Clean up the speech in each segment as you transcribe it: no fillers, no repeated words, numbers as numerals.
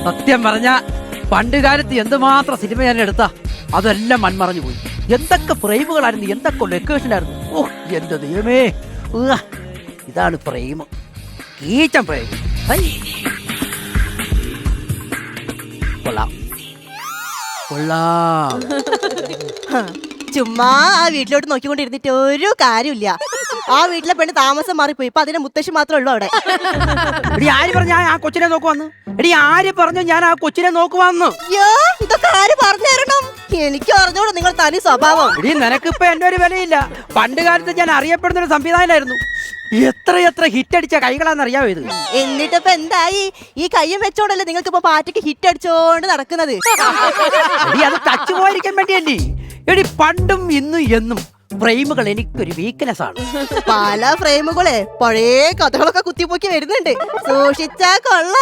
സത്യം പറഞ്ഞ പണ്ട് കാലത്ത് എന്തുമാത്രം സിനിമ ഞാൻ എടുത്താ അതെല്ലാം മൺമറഞ്ഞു പോയി. എന്തൊക്കെ ഫ്രെയിമുകളായിരുന്നു, എന്തൊക്കെ ലൊക്കേഷനായിരുന്നു. ഓ എന്റെ ദൈവമേ, ഇതാണ് ഫ്രെയിം, കീച്ചൻ ഫ്രെയിം. കൊള്ളാം കൊള്ളാം. ചുമ്മാ ആ വീട്ടിലോട്ട് നോക്കിക്കൊണ്ടിരുന്നിട്ട് ഒരു കാര്യമില്ല. ആ വീട്ടിലെ പെണ്ണ് താമസം മാറിപ്പോയി. ഇപ്പൊ അതിന്റെ മുത്തശ്ശി മാത്രമേ ഉള്ളൂ അവിടെ. എടി ആര് പറഞ്ഞു ഞാൻ ആ കൊച്ചിനെ നോക്കുവാന്ന്? എടി ആര് പറഞ്ഞു ഞാൻ ആ കൊച്ചിനെ നോക്കുവാന്ന്? അയ്യോ, ഇതൊക്കെ ആര് പറഞ്ഞു തരണം? എനിക്ക് അറിഞ്ഞോളൂ നിങ്ങൾ തനി സ്വഭാവം. എടി നിനക്കിപ്പോ എന്റെ ഒരു വിലയില്ല. പണ്ട് കാലത്ത് ഞാൻ അറിയപ്പെടുന്ന ഒരു സംവിധായകനായിരുന്നു. എത്ര ഹിറ്റ് അടിച്ച കൈകളാന്ന് അറിയാവോ ഇത്? എന്നിട്ടിപ്പോ എന്തായി? ഈ കയ്യും വെച്ചോണ്ടല്ലേ നിങ്ങൾക്ക് ഇപ്പൊ പാറ്റയ്ക്ക് ഹിറ്റ് അടിച്ചോണ്ട് നടക്കുന്നത്? എടി അത് ടച്ച് പോയിരിക്കാൻ വേണ്ടിയല്ലേ. എടി പണ്ടും ഇന്നും എന്നും ഫ്രെയിമുകൾ എനിക്കൊരു വീക്ക്നെസ് ആണ്. പല ഫ്രെയിമുകളെ പഴയ കഥകളൊക്കെ കുത്തിപ്പൊക്കി വരുന്നുണ്ട്, സൂക്ഷിച്ചാ കൊള്ള.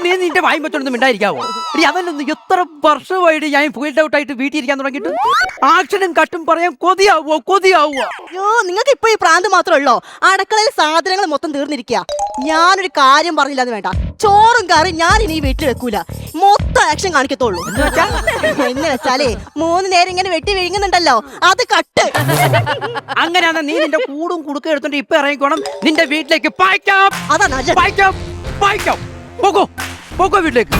നീ നിന്റെ വായും വെച്ചോണ്ടൊന്നും ഉണ്ടായിരിക്കാവോ? എടി അതല്ലൊന്നും എത്ര വർഷമായിട്ട് ഞാൻ ഫീൽഡ് ഔട്ട് ആയിട്ട് വീട്ടിൽ ഇരിക്കാൻ തുടങ്ങിയിട്ട് ആക്ഷനും കട്ടും പറയാൻ കൊതിയാവോ? അയ്യോ, നിങ്ങൾക്ക് ഇപ്പൊ ഈ പ്രാന്ത് മാത്രമേ ഉള്ളോ? അടുക്കളയിൽ സാധനങ്ങൾ മൊത്തം തീർന്നിരിക്കുക. ഞാനൊരു കാര്യം പറഞ്ഞില്ലാന്ന് വേണ്ട, ചോറും കറി ഞാൻ ഇനി വീട്ടിൽ വെക്കൂല, മൊത്തം ആക്ഷൻ കാണിക്കത്തുള്ളൂ. എന്ന് വെച്ചാലേ 3 നേരം ഇങ്ങനെ വെട്ടി വിഴുങ്ങുന്നുണ്ടല്ലോ, അത് കട്ട്. അങ്ങനെയാണെന്ന് നീ നിന്റെ കൂടും കുടുക്ക എടുത്തോണ്ട് ഇപ്പൊ ഇറങ്ങിക്കോണം നിന്റെ വീട്ടിലേക്ക്. അതാ നല്ലത്. പോകോ വീട്ടിലേക്ക്.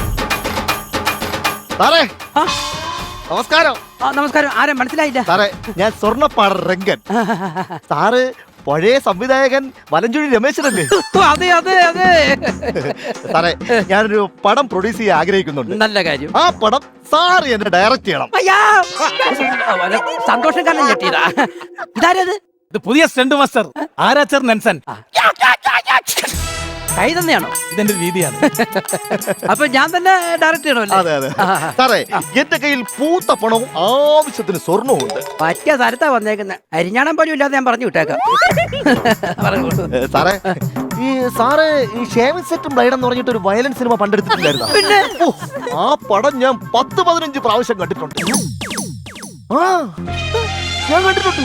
നമസ്കാരം. നമസ്കാരം. ആരെ മനസ്സിലായില്ല? സാറേ, ഞാൻ സ്വർണ്ണപ്പാട രംഗൻ. സാറ് പഴയ സംവിധായകൻ വലഞ്ചുഴി രമേശനല്ലേ? അതെ അതെ അതെ. സാറേ, ഞാനൊരു പടം പ്രൊഡ്യൂസ് ചെയ്യാൻ ആഗ്രഹിക്കുന്നുണ്ട്. നല്ല കാര്യം. ആ പടം സാറ് എന്നെ ഡയറക്റ്റ് ചെയ്യണം. സന്തോഷം കാരണം ഞെട്ടിയതാ. ഇതാരത്? ഇത് പുതിയ സ്റ്റണ്ട് മാസ്റ്റർ ആരാച്ചർ നെൻസൻ. കൈ തന്നെയാണോ? ഇതെന്റെ രീതിയാണ്. അപ്പൊ ഞാൻ തന്നെ ഡയറക്റ്റ് ചെയ്യണമല്ലോ. അതെ അതെ. സാറേ, എന്റെ കയ്യിൽ പൂത്ത പണവും ആവശ്യത്തിന് സ്വർണവും ഉണ്ട്. പറ്റിയ സ്ഥലത്താ വന്നേക്കുന്നത്. അരിഞ്ഞാണം പോലും ഇല്ലാതെ ഞാൻ പറഞ്ഞു വിട്ടേക്കാം. സാറേ, സാറ് ഈ ഷേവിംഗ് സെറ്റും ബ്ലൈഡ് എന്ന് പറഞ്ഞിട്ട് ഒരു വയലൻസ് സിനിമ പണ്ടെടുത്തിട്ടില്ലായിരുന്നു? പിന്നെ ആ പടം ഞാൻ 10-15 പ്രാവശ്യം കണ്ടിട്ടുണ്ട്. ഞാൻ കണ്ടിട്ടുണ്ട്.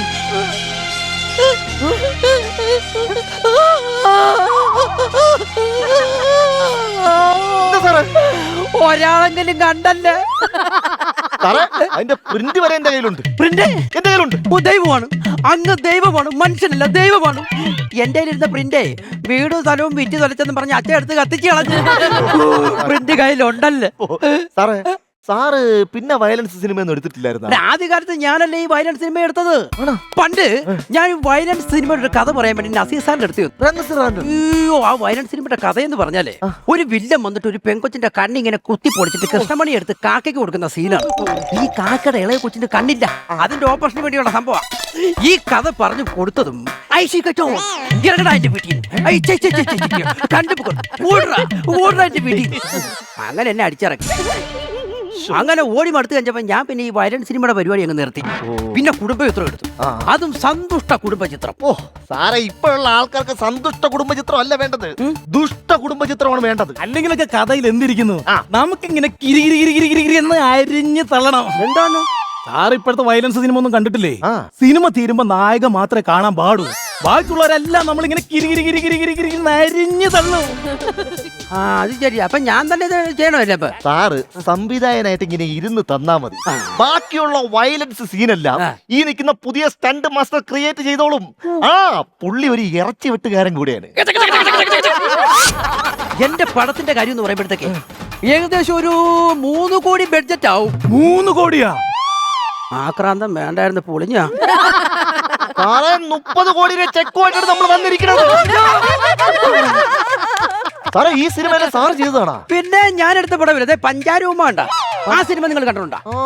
ഒരാളെങ്കിലും കണ്ടല്ലേ? സാറേ, അതിന്റെ പ്രിന്റ് വരെ എന്റെ കയ്യിലുണ്ട്. പ്രിന്റ് എന്റെ കയ്യിലുണ്ട്. ദൈവമാണ്, അങ്ങ് ദൈവമാണ്, മനുഷ്യനല്ല ദൈവമാണ്. എന്റെ ഇരുന്ന പ്രിന്റേ വീടും സ്ഥലവും വിറ്റ് തൊലച്ചെന്ന് പറഞ്ഞ് അച്ഛൻ എടുത്ത് കത്തിച്ച് കളഞ്ഞു. പ്രിന്റ് കയ്യിലുണ്ടല്ലേ? സാറേ, സാറ് പിന്നെ വയലൻസ് സിനിമ ഒന്നും എടുത്തിട്ടില്ലായിരുന്നു? ആദ്യകാലത്ത് ഞാനല്ലേ ഈ വയലൻസ് സിനിമ എടുത്തത്. പണ്ട് ഞാൻ വയലൻസ് സിനിമയുടെ കഥ പറയാൻ വേണ്ടി നസീർ സാറിന്റെ അടുത്ത്. അയ്യോ, ആ വയലൻസ് സിനിമയുടെ കഥയെന്ന് പറഞ്ഞാലേ ഒരു വില്ലൻ വന്നിട്ട് ഒരു പെൺകൊച്ചിന്റെ കണ്ണിങ്ങനെ കുത്തി പൊടിച്ചിട്ട് കൃഷ്ണമണി എടുത്ത് കാക്കയ്ക്ക് കൊടുക്കുന്ന സീനാണ്. ഈ കാക്കയുടെ ഇളയ കൊച്ചിന്റെ കണ്ണില്ല, അതിന്റെ ഓപ്പറേഷന് വേണ്ടിയുള്ള സംഭവം. ഈ കഥ പറഞ്ഞു കൊടുത്തതും അങ്ങനെ എന്നെ അടിച്ചിറക്കി. അങ്ങനെ ഓടി മടുത്ത് കഴിഞ്ഞപ്പോ ഞാൻ പിന്നെ ഈ വയലൻസ് സിനിമയുടെ പരിപാടി അങ്ങ് നിർത്തി. പിന്നെ കുടുംബചിത്രം എടുത്തു, അതും സന്തുഷ്ട കുടുംബചിത്രം. ഓ സാറേ, ഇപ്പോഴുള്ള ആൾക്കാർക്ക് സന്തുഷ്ട കുടുംബചിത്രം അല്ല വേണ്ടത്, ദുഷ്ട കുടുംബചിത്രമാണ് വേണ്ടത്. അല്ലെങ്കിലൊക്കെ കഥയിൽ എന്തിരിക്കുന്നു, നമുക്കിങ്ങനെ കിരി എന്ന് അരിഞ്ഞ് തള്ളണം. എന്താണ് സാർ ഇപ്പോഴത്തെ വയലൻസ് സിനിമ ഒന്നും കണ്ടിട്ടില്ലേ? സിനിമ തീരുമ്പോ നായക മാത്രമേ കാണാൻ പാടൂ, ബാക്കിയുള്ളവരെല്ലാം നമ്മളിങ്ങനെ കിരി അരിഞ്ഞ് തള്ളും. അത് ശരി. അപ്പൊ ഞാൻ തന്നെ ഇത് ചെയ്യണമല്ലേ? അപ്പൊ സാറ് സംവിധായകനായിട്ട് ഇങ്ങനെ ഇരുന്ന് തന്നാ മതി. ബാക്കിയുള്ള വയലൻസ് സീനെല്ലാം ഈ നിൽക്കുന്ന പുതിയ സ്റ്റണ്ട് മാസ്റ്റർ ക്രിയേറ്റ് ചെയ്തോളും. പുള്ളി ഒരു ഇറച്ചി വെട്ടുകാരൻ കൂടെയാണ്. എന്റെ പടത്തിന്റെ കാര്യം എന്ന് പറയുമ്പോഴത്തേക്ക് ഏകദേശം ഒരു 3 കോടി ബഡ്ജറ്റ് ആവും. 3 കോടിയാ? ആക്രാന്തം വേണ്ടായിരുന്നു, പൊളിഞ്ഞ. 30 കോടിയുടെ ചെക്കുമായിട്ടാണ് നമ്മൾ വന്നിരിക്കുന്നത്. സാറേ, ഈ സിനിമയിലെ സാറ് ചെയ്തതാണോ? പിന്നെ ഞാൻ എടുത്ത പടം വരും പഞ്ചാരൂപണ്ട. ആ സിനിമ നിങ്ങൾ കണ്ടിട്ടുണ്ടോ? ആ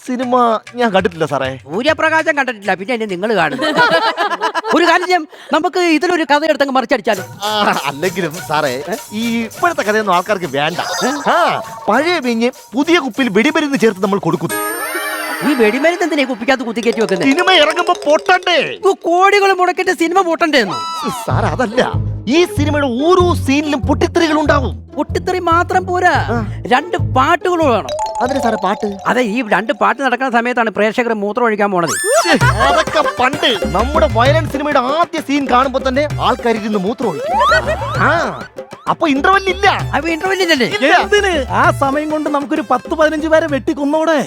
സിനിമ ഞാൻ കണ്ടിട്ടില്ല സാറേ. സൂര്യപ്രകാശം കണ്ടിട്ടില്ല, പിന്നെ എന്നെ നിങ്ങൾ കാണുന്നു. ഒരു കാര്യം, നമുക്ക് ഇതിലൊരു കഥ എടുത്തങ്ങ് മറിച്ചടിച്ചാലും. അല്ലെങ്കിലും സാറേ, ഈ ഇപ്പോഴത്തെ കഥയൊന്നും ആൾക്കാർക്ക് വേണ്ട. പഴയ പിഞ്ഞ് പുതിയ കുപ്പിയിൽ വെടിമരുന്ന് ചേർത്ത് നമ്മൾ കൊടുക്കുന്നു. ഈ വെടിമരുന്ന് എന്തിനാ കുപ്പിക്കകത്ത് കുത്തിക്കയറ്റി വെക്കുന്നത്? സിനിമ ഇറങ്ങുമ്പോ പൊട്ടണ്ടേ? കോടികൾ മുടക്കിട്ട് സിനിമ പൊട്ടണ്ടേന്നു. സാർ, അതല്ല, ഈ സിനിമയുടെ ഓരോ സീനിലും പൊട്ടിത്തെറികൾ ഉണ്ടാവും. പൊട്ടിത്തെറി മാത്രം പോരാ, 2 പാട്ടുകൾ വേണം. അതിന് സാറേ പാട്ട്? അതെ, ഈ 2 പാട്ട് നടക്കുന്ന സമയത്താണ് പ്രേക്ഷകർ മൂത്രം ഒഴിക്കാൻ പോണത്. അതൊക്കെ പണ്ട് നമ്മുടെ വയലൻസ് സിനിമയുടെ ആദ്യ സീൻ കാണുമ്പോ തന്നെ ആൾക്കാർ ഇരുന്ന് മൂത്രം ഒഴിക്കും. അപ്പൊ ഇന്റർവെൽ ഇല്ല. അപ്പൊ ഇന്റർവെൽ ഇല്ലല്ലേ? എന്തിന് ആ സമയം കൊണ്ട് നമുക്കൊരു 10-15 പേരെ വെട്ടിക്കൊന്നോടെ.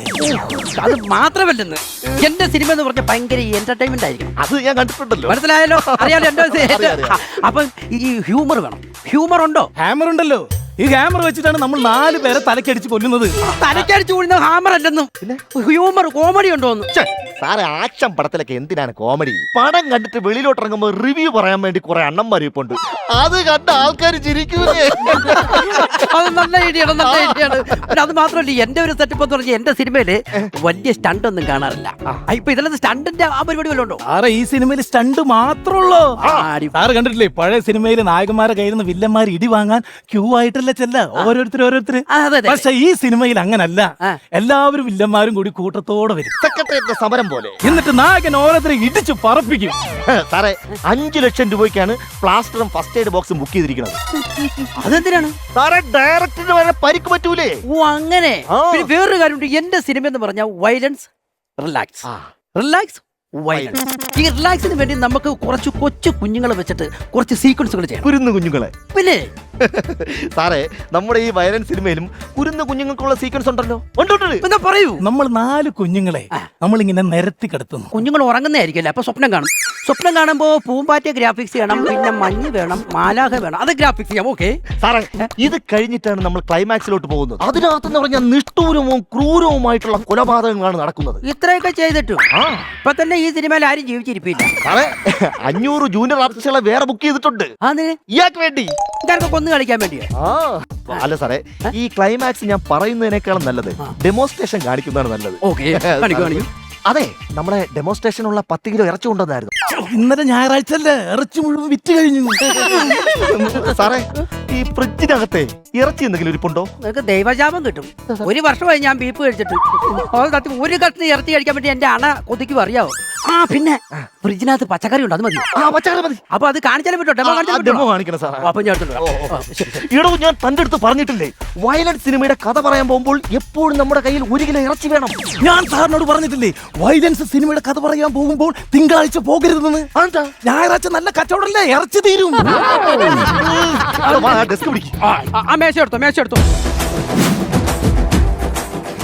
അത് മാത്രമല്ലെന്ന്, എന്റെ സിനിമ എന്ന് പറഞ്ഞാൽ ഭയങ്കര എന്റർടൈൻമെന്റ് ആയിരിക്കും. അത് ഞാൻ കണ്ടിട്ടുണ്ടല്ലോ. മനസ്സിലായല്ലോ? അറിയാലോ എന്റെ അറിയാം. അപ്പൊ ഈ ഹ്യൂമർ വേണം. ഹ്യൂമർ ഉണ്ടോ? ഹാമർ ഉണ്ടല്ലോ. ഈ ഹാമർ വെച്ചിട്ടാണ് നമ്മൾ 4 പേരെ തലക്കടിച്ച് കൊല്ലുന്നത്. തലക്കടിച്ചു കൂടുന്ന ഹാമർ അല്ലെന്നും, ഹ്യൂമർ കോമഡി ഉണ്ടോന്ന്. സാറേ, ആക്ഷൻ പടത്തിലൊക്കെ എന്തിനാണ് കോമഡി? പടം കണ്ടിട്ട് വെളിയിലോട്ട് ഇറങ്ങുമ്പോ റിവ്യൂ പറയാൻ വേണ്ടി കുറെ അണ്ണന്മാർ ഇപ്പൊ ഉണ്ട്. അത് കണ്ട ആൾക്കാർ ചിരിക്കൂലേ? അത് നല്ല ഐഡിയാണ്, നല്ല ഐഡിയാണ്. പിന്നെ അത് മാത്രമല്ല, എന്റെ ഒരു സെറ്റപ്പ് എന്ന് പറഞ്ഞാൽ എന്റെ സിനിമയില് വലിയ സ്റ്റണ്ട് ഒന്നും കാണാറില്ല. ഇപ്പൊ ഇതിലത് സ്റ്റണ്ടിന്റെ ആ പരിപാടി വല്ലതും ഉണ്ടോ? സാറേ, ഈ സിനിമയിൽ സ്റ്റണ്ട് മാത്രമുള്ളൂ. സാറ് കണ്ടിട്ടില്ലേ പഴയ സിനിമയിൽ നായകന്മാരെ കയ്യിൽ നിന്ന് വില്ലന്മാർ ഇടി വാങ്ങാൻ ക്യൂ ആയിട്ടല്ല ചെല്ല ഓരോരുത്തര്. പക്ഷെ ഈ സിനിമയിൽ അങ്ങനല്ല. എല്ലാവരും വില്ലന്മാരും കൂടി കൂട്ടത്തോടെ വരും, സെക്രട്ടേറിയറ്റിന്റെ സമരം പോലെ. എന്നിട്ട് നായകൻ ഓരോരുത്തരെ ഇടിച്ചു പറപ്പിക്കും. സാറേ, 5 ലക്ഷം രൂപയ്ക്കാണ് പ്ലാസ്റ്ററും ഫസ്റ്റ് എയ്ഡ് ബോക്സും ബുക്ക് ചെയ്തിരിക്കുന്നത്. അതെന്തിനാണ് സാറേ, ഡയറക്ടറിന് വരെ പരിക്ക് പറ്റൂലേ? ഓ അങ്ങനെ. പിന്നെ വേറൊരു കാര്യമുണ്ട്, എന്റെ സിനിമ എന്ന് പറഞ്ഞാൽ വയലൻസ്, റിലാക്സ്, റിലാക്സ്, വയലൻസ്. ഈ റിലാക്സിന് വേണ്ടി നമുക്ക് കുറച്ച് കൊച്ചു കുഞ്ഞുങ്ങളെ വെച്ചിട്ട് കുറച്ച് സീക്വൻസുകൾ ചെയ്യണം. കുരുന്നു കുഞ്ഞുങ്ങളെ. പിന്നെ സാറേ, നമ്മുടെ ഈ വയലൻസ് സിനിമയിലും കുരുന്നു കുഞ്ഞുങ്ങൾക്കുള്ള സീക്വൻസ് ഉണ്ടല്ലോ. എന്താ പറയൂ? നമ്മൾ 4 കുഞ്ഞുങ്ങളെ നമ്മളിങ്ങനെ നിരത്തി കിടത്തുന്നു. കുഞ്ഞുങ്ങൾ ഉറങ്ങുന്നതായിരിക്കുമല്ലേ? അപ്പൊ സ്വപ്നം കാണും. സ്വപ്നം കാണുമ്പോ പൂമ്പാറ്റ ഗ്രാഫിക്സ് ചെയ്യണം, പിന്നെ മഞ്ഞ് വേണം, മാലാഖ വേണം, അത് ഗ്രാഫിക്സ് ചെയ്യാം. ഓക്കെ സാറേ, ഇത് കഴിഞ്ഞിട്ടാണ് നമ്മൾ ക്ലൈമാക്സിലോട്ട് പോകുന്നത്. അതിനകത്തെന്ന് പറഞ്ഞാൽ നിഷ്ഠൂരവും ക്രൂരവുമായിട്ടുള്ള കൊലപാതകങ്ങളാണ് നടക്കുന്നത്. ഇത്രയൊക്കെ ചെയ്തിട്ടും ഇപ്പൊ തന്നെ ഈ സിനിമയിൽ ആരും ജീവിച്ചിരിപ്പില്ല. സാറേ, 500 ജൂനിയർ ആർട്ടിസ്റ്റുകളെ വേറെ ബുക്ക് ചെയ്തിട്ടുണ്ട്. ഇയാൾക്ക് വേണ്ടി, ഇതൊക്കെ കൊന്നു കളിക്കാൻ വേണ്ടിയോ? അല്ല സാറേ, ഈ ക്ലൈമാക്സ് ഞാൻ പറയുന്നതിനേക്കാളും നല്ലത് ഡെമോൺസ്ട്രേഷൻ കാണിക്കുന്നതാണ് നല്ലത്. ഓക്കെ, അതെ, നമ്മളെ ഡെമോൺസ്ട്രേഷനുള്ള 10 കിലോ ഇറച്ചി കൊണ്ടുവന്നായിരുന്നു. ഇന്നലെ ഞായറാഴ്ച അല്ലേ, ഇറച്ചി മുഴുവൻ വിറ്റ് കഴിഞ്ഞു. സാറേ, ഈ ഫ്രിഡ്ജിനകത്തെ ഇറച്ചി എന്തെങ്കിലും ഇരിപ്പുണ്ടോ? നിനക്ക് ദൈവജാപം കിട്ടും. 1 വർഷമായി ഞാൻ ബീഫ് കഴിച്ചിട്ട്. ഒരു കഷ്ണം ഇറച്ചി കഴിക്കാൻ വേണ്ടി എന്റെ അണ കൊതിക്കും, അറിയാവോ? പിന്നെ ഫ്രിഡ്ജിനകത്ത് പച്ചക്കറി ഉണ്ട്, അത് മതി. പച്ചക്കറി മതി. അപ്പൊ അത് കാണിച്ചാലും പറ്റോ? ഡെമോ കാണിക്കണം സാറേ. അപ്പൊ ഞാൻ ഇടോ, ഞാൻ തന്റെ അടുത്ത് പറഞ്ഞിട്ടില്ലേ, വയലൻസ് സിനിമയുടെ കഥ പറയാൻ പോകുമ്പോൾ എപ്പോഴും നമ്മുടെ കയ്യിൽ 1 കിലോ ഇറച്ചി വേണം. ഞാൻ സാറിനോട് പറഞ്ഞിട്ടില്ലേ, വയലൻസ് സിനിമയുടെ കഥ പറയാൻ പോകുമ്പോൾ തിങ്കളാഴ്ച പോകരുതെന്ന്. ഞായറാഴ്ച നല്ല കച്ചവടമല്ലേ, ഇറച്ചി തീരും. ഡെസ്ക് പിടിക്കും. മേശ എടുത്തോ, മേശ എടുത്തോ.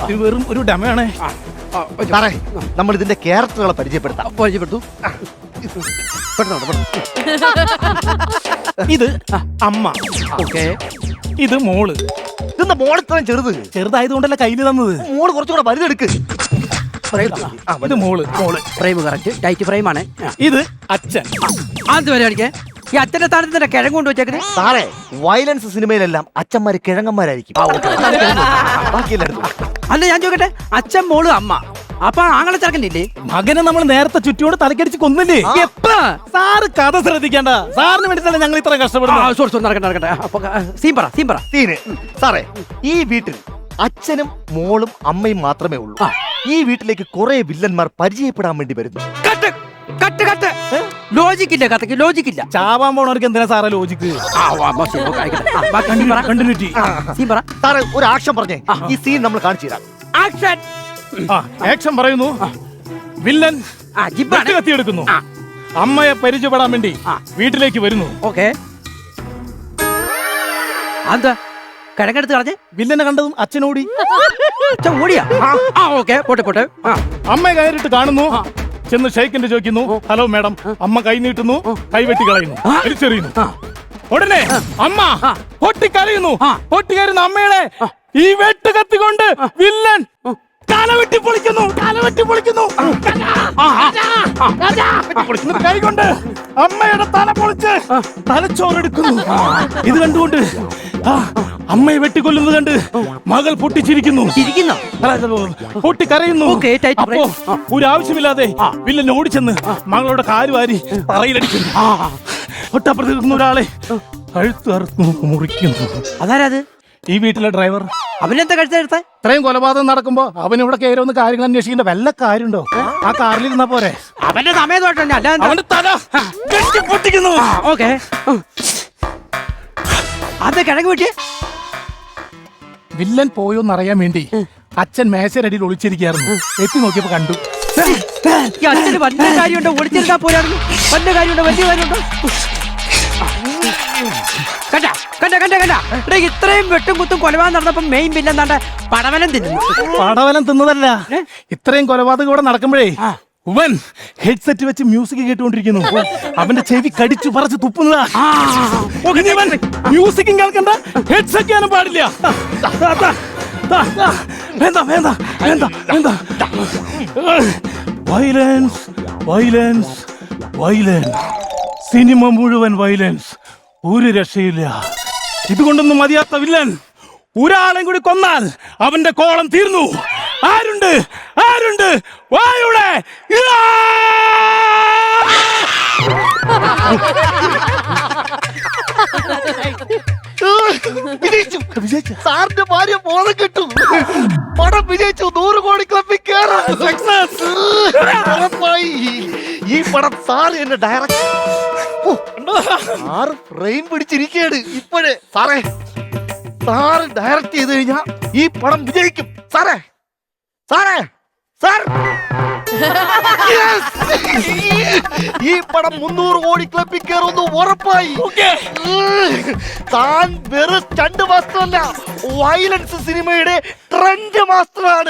ഇത് വെറും ഒരു ഡെമോയാണ്. സാറേ, നമ്മൾ ഇതിന്റെ ക്യാരക്ടറുകളെ പരിചയപ്പെടുത്താം. ഇത് അമ്മ, ഓക്കെ. ഇത് മോള്. ഇതെന്താ മോളെത്രയും ചെറുതായതുകൊണ്ടല്ല കയ്യിൽ തന്നത്. മോള് കുറച്ചുകൂടെ വലുതെടുക്ക്. ഇത് മോള്. ഫ്രെയിം കറക്റ്റ്, ടൈറ്റ് ഫ്രെയിം ആണ്. ഇത് അച്ഛൻ. അത് വരെ കാണിക്കേ. ഈ അച്ഛന്റെ സ്ഥാനത്ത് തന്നെ കിഴങ്ങ് കൊണ്ട് വെച്ചേക്കണേ. സാറേ, വയലൻസ് സിനിമയിലെല്ലാം അച്ഛന്മാര് കിഴങ്ങന്മാരായിരിക്കും. അല്ല, ഞാൻ ചോദിക്കട്ടെ, അച്ഛൻ, മോള്, അമ്മ, അപ്പൊ ആങ്ങളെ ചെറുക്കനില്ലേ? മകനെ നമ്മൾ നേരത്തെ ചുറ്റിയോട് തലക്കടിച്ച് കൊന്നില്ലേ? എപ്പാ? സാറ് കഥ ശ്രദ്ധിക്കേണ്ട. സാറിന് വേണ്ടിട്ടല്ലേ ഞങ്ങൾ ഇത്ര കഷ്ടപ്പെടുന്നത്. നടക്കട്ടെ. അപ്പൊ സീൻ പറ. സാറേ, ഈ വീട്ടിൽ അച്ഛനും മോളും അമ്മയും മാത്രമേ ഉള്ളൂ. ഈ വീട്ടിലേക്ക് കുറെ വില്ലന്മാർ പരിചയപ്പെടാൻ വേണ്ടി വരുന്നു. ലോജിക്കില്ല, കഥയ്ക്ക് ലോജിക്കില്ല. ചാവാൻ പോണവർക്ക് എന്തിനാ സാറേ ലോജിക്ക്? കണ്ടിന്യൂറ്റി. സാറേ, ഒരു ആക്ഷൻ പറഞ്ഞേ, ഈ സീൻ നമ്മൾ കാണിച്ചു തരാം. ആക്ഷൻ പറയുന്നു. വില്ലൻ കത്തിയെടുക്കുന്നു. അമ്മയെ പരിചയപ്പെടാൻ വേണ്ടി വീട്ടിലേക്ക് വരുന്നു. ഓക്കെ. എന്താ കിഴങ്ങെടുത്ത് കളഞ്ഞ്? വില്ലനെ കണ്ടതും അച്ഛനോടി. അച്ഛൻ ഓടിയാ? ഓക്കെ, പോട്ടെ. അമ്മ കയറിട്ട് കാണുന്നു. ചെന്ന് ഷെയ്ക്കിന്റെ ചോദിക്കുന്നു, ഹലോ മാഡം. അമ്മ കൈ നീട്ടുന്നു, കൈവെട്ടി കളയുന്നു, വലിച്ചെറിയുന്നു. ഉടനെ അമ്മ പൊട്ടിക്കരയുന്നു. പൊട്ടിക്കരയുന്ന അമ്മയുടെ ഈ വെട്ട് കത്തിക്കൊണ്ട് വില്ലൻ തലവെട്ടി പൊളിക്കുന്നു. കൈകൊണ്ട് അമ്മയുടെ തല പൊളിച്ച് തലച്ചോറെടുക്കുന്നു. ഇത് കണ്ടുകൊണ്ട് അമ്മയെ വെട്ടിക്കൊല്ലുന്നത് കണ്ട് മകൾ പൊട്ടിച്ചിരിക്കുന്നു. പൊട്ടിക്കരയുന്നു. അപ്പോ ഒരു ആവശ്യമില്ലാതെ വില്ലൻ ഓടിച്ചെന്ന് മകളുടെ കാല് വാരി തറയിലടിക്കുന്നു. തൊട്ടപ്പുറത്ത് നിൽക്കുന്ന ഒരാളെ കഴുത്ത് അറുത്ത് മുറിക്കുന്നു. അതാരത്? ഈ വീട്ടിലെ ഡ്രൈവർ. അവനെന്താ കഴുത്തെടുത്ത? ഇത്രയും കൊലപാതകം നടക്കുമ്പോ അവൻ ഇവിടെ കയറി വന്ന് കാര്യങ്ങൾ അന്വേഷിക്കേണ്ട വല്ല കാര്യമുണ്ടോ? ആ കാറിലിരുന്നാ പോരെ? അവന്റെ സമയത്തോട്ടല്ല, അവന്റെ തല പൊട്ടിക്കുന്നു. ഓക്കെ. അത് കിഴങ്ങ് വീട്ടിൽ വില്ലൻ പോയോന്നറിയാൻ വേണ്ടി അച്ഛൻ മേശരടിയിൽ ഒളിച്ചിരിക്കായിരുന്നു. എത്തി നോക്കിയപ്പോ കണ്ടു. അച്ഛന് വലിയ കാര്യമുണ്ടോ? ഒളിച്ചിരുന്നാ പോരായിരുന്നു. വലിയ കാര്യമുണ്ടോ? കണ്ടാ എടാ, ഇത്രയും വെട്ടും കുത്തും കൊലപാതകം നടന്നപ്പോ മെയിൻ ബില്ലെന്നാണ്ട് പടവലം തിന്നുന്നു. പടവലം തിന്നതല്ല, ഇത്രയും കൊലപാതകം ഇവിടെ നടക്കുമ്പോഴേ ഉവൻ ഹെഡ്സെറ്റ് വെച്ച് മ്യൂസിക് കേട്ടുകൊണ്ടിരിക്കുന്നു. അവന്റെ ചെവി കടിച്ചു പറിച്ച് തുപ്പുന്നതാ. ഇനി ഇവൻ മ്യൂസിക്കും കേൾക്കണ്ട, ഹെഡ്സെറ്റ് ചെയ്യാനും പാടില്ല. വേണ്ട വേണ്ട വേണ്ട വേണ്ട. വയലൻസ് വയലൻസ് വയലൻസ്, സിനിമ മുഴുവൻ വയലൻസ്, ഒരു രക്ഷയില്ല. ഇതുകൊണ്ടൊന്നും മതിയാത്ത വില്ലൻ ഒരാളെയും കൂടി കൊന്നാൽ അവന്റെ കോളം തീർന്നു. ആരുണ്ട് ആരുണ്ട് വായുടെ വിജയിച്ചു. സാറിന്റെ ഭാര്യ ബോധം കിട്ടും. പടം വിജയിച്ചു. 100 കോടി ക്ലബിൽ കയറാം. ഉറപ്പായി. ഈ പടം സാറ് എന്നെ ഡയറക്റ്റ് സാറ് ഫ്രെയിം പിടിച്ചിരിക്കുകയാണ് ഇപ്പോഴേ. സാറേ, സാറ് ഡയറക്റ്റ് ചെയ്ത് കഴിഞ്ഞാ ഈ പടം വിജയിക്കും. സാറേ സാറേ സാർ, ഈ പടം 300 കോടി ക്ലബിൽ കയറുന്നു ഉറപ്പായി. താൻ വെറും സ്റ്റണ്ട് മാസ്റ്റർ അല്ല, വയലൻസ് സിനിമയുടെ ട്രെൻഡ് മാസ്റ്ററാണ്.